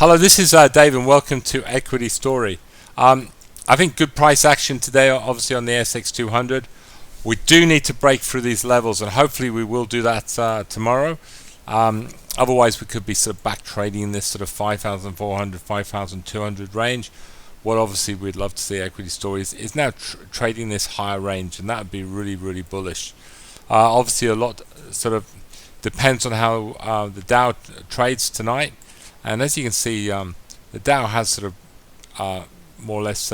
Hello, this is Dave, and welcome to Equity Story. I think good price action today, obviously on the ASX 200. We do need to break through these levels, and hopefully we will do that tomorrow. Otherwise, we could be sort of back trading in this sort of 5,400, 5,200 range. What obviously we'd love to see Equity Story is now trading this higher range, and that would be really, really bullish. Obviously, a lot sort of depends on how the Dow trades tonight. And as you can see, the Dow has sort of more or less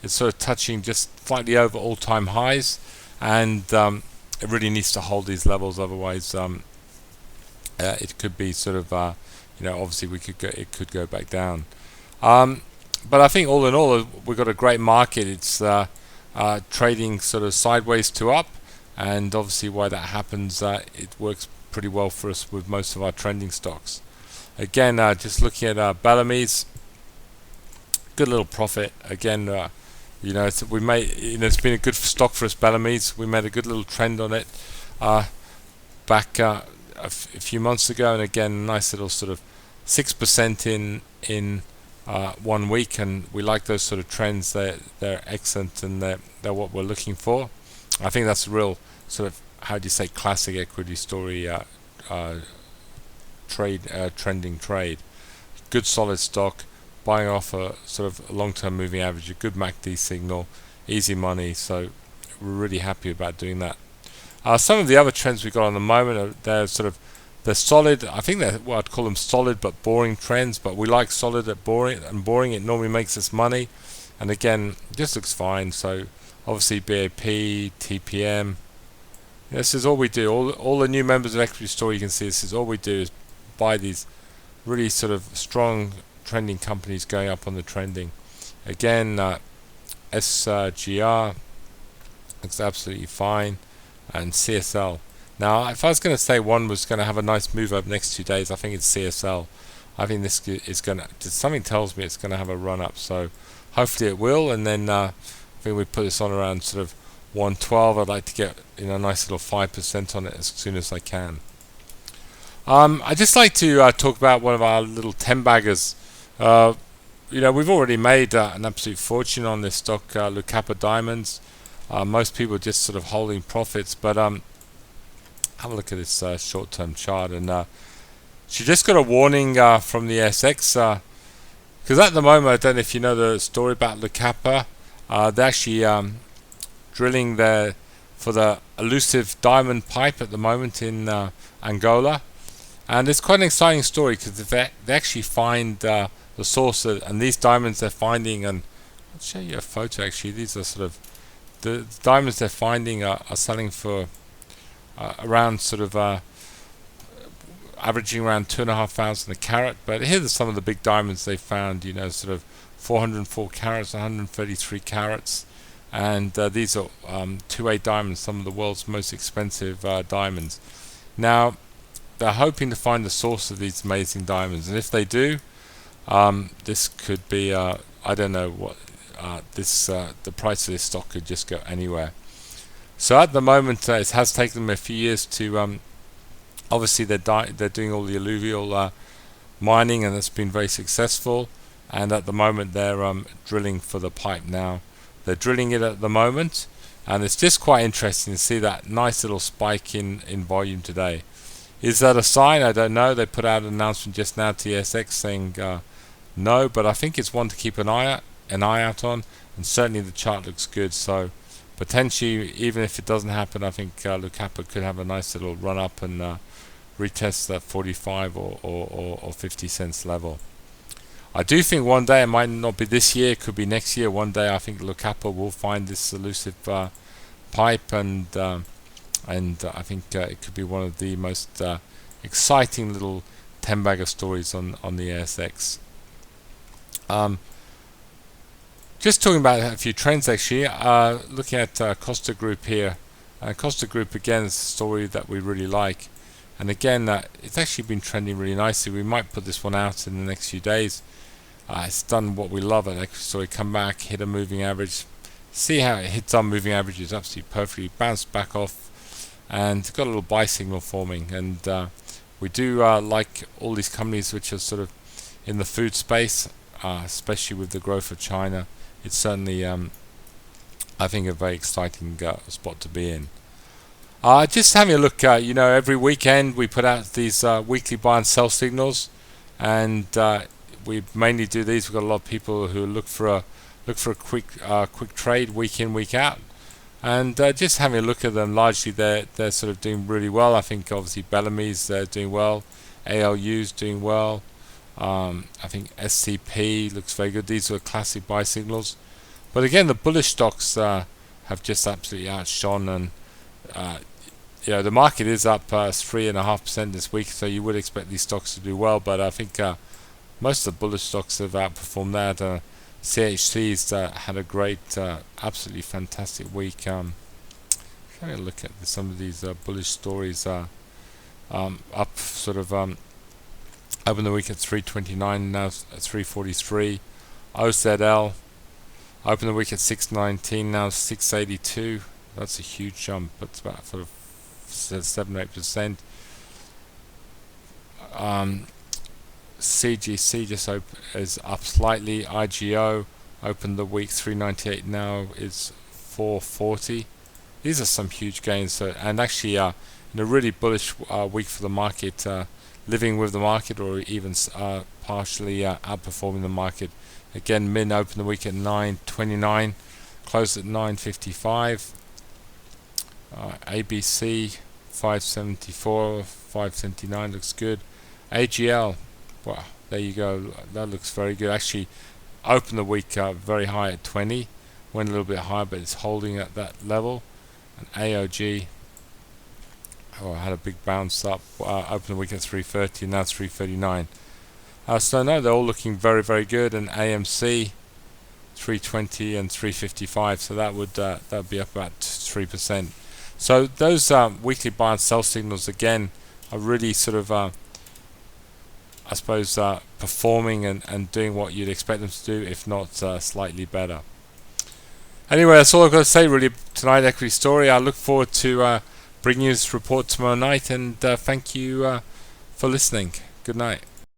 it's sort of touching just slightly over all-time highs, and it really needs to hold these levels. Otherwise, it could be sort of obviously it could go back down. But I think all in all, we've got a great market. It's trading sort of sideways to up, and obviously why that happens, it works pretty well for us with most of our trending stocks. Again, just looking at Bellamy's, good little profit. Again, it's been a good stock for us, Bellamy's. We made a good little trend on it back a few months ago, and again, nice little sort of 6% in 1 week, and we like those sort of trends. They're excellent, and they're what we're looking for. I think that's a real sort of, how do you say, classic Equity Story trending trade. Good solid stock, buying off a sort of long-term moving average, a good MACD signal, easy money. So we're really happy about doing that. Some of the other trends we've got on the moment they're solid. I think they're what I'd call them solid but boring trends, but we like solid at boring, and boring it normally makes us money. And again, this looks fine. So obviously BAP, TPM. This is all we do. All the new members of Equity Story, you can see this is all we do is buy these really sort of strong trending companies going up on the trending. Again, SGR looks absolutely fine, and CSL. Now, if I was going to say one was going to have a nice move over the next 2 days, I think it's CSL. I think this is going to, something tells me it's going to have a run up, so hopefully it will. And then I think we put this on around sort of 112. I'd like to get a nice little 5% on it as soon as I can. I'd just like to talk about one of our little 10 baggers. We've already made an absolute fortune on this stock, Lucapa Diamonds. Most people are just sort of holding profits, but have a look at this short-term chart, and she just got a warning from the ASX, because at the moment, I don't know if you know the story about Lucapa. They're actually drilling there for the elusive diamond pipe at the moment in Angola. And it's quite an exciting story, because they actually find the source and these diamonds they're finding, and I'll show you a photo actually. These are sort of the diamonds they're finding are selling for around sort of averaging around 2,500 a carat. But here are some of the big diamonds they found, sort of 404 carats, 133 carats, and these are 2A diamonds, some of the world's most expensive diamonds. Now, they're hoping to find the source of these amazing diamonds, and if they do, this could be I don't know what the price of this stock could just go anywhere. So at the moment, it has taken them a few years to obviously they're doing all the alluvial mining, and that's been very successful. And at the moment, they're drilling for the pipe now. They're drilling it at the moment, and it's just quite interesting to see that nice little spike in volume today. Is that a sign? I don't know. They put out an announcement just now to the ASX saying no, but I think it's one to keep an eye out on, and certainly the chart looks good. So potentially, even if it doesn't happen, I think Lucapa could have a nice little run up and retest that 45 or 50 cents level. I do think one day, it might not be this year, it could be next year. One day, I think Lucapa will find this elusive pipe, and I think it could be one of the most exciting little 10-bagger stories on the ASX. Just talking about a few trends actually, looking at Costa Group here. Costa Group again is a story that we really like, and again it's actually been trending really nicely. We might put this one out in the next few days. It's done what we love at Equity Story, come back, hit a moving average, see how it hits our moving averages absolutely perfectly, bounced back off, and got a little buy signal forming. And we do like all these companies which are sort of in the food space, especially with the growth of China. It's certainly, I think, a very exciting spot to be in. Just having a look, every weekend we put out these weekly buy and sell signals, and we mainly do these. We've got a lot of people who look for a quick trade week in, week out, and just having a look at them. Largely, they're sort of doing really well. I think obviously Bellamy's doing well, ALU's doing well. I think SCP looks very good. These are classic buy signals, but again, the bullish stocks have just absolutely outshone, and the market is up 3.5% this week, so you would expect these stocks to do well. But I think most of the bullish stocks have outperformed that. CHC's had a great, absolutely fantastic week. Trying to look at some of these bullish stories. Up sort of open the week at 329, now at 343. OZL open the week at 619, now 682. That's a huge jump. It's about sort of 7-8%. CGC just is up slightly. IGO opened the week 398, now is 440. These are some huge gains. So, and actually, in a really bullish week for the market, living with the market, or even partially outperforming the market. Again, Min opened the week at 929, closed at 955. ABC 574, 579 looks good. AGL, wow, there you go, that looks very good. Actually opened the week very high at 20, went a little bit higher, but it's holding at that level. And AOG had a big bounce up, opened the week at 330, now 339. So no, they're all looking very, very good. And AMC 320 and 355, so that would be up about 3%. So those weekly buy and sell signals again are really sort of I suppose performing and doing what you'd expect them to do, if not slightly better. Anyway, that's all I've got to say really tonight, Equity Story. I look forward to bringing you this report tomorrow night, and thank you for listening. Good night.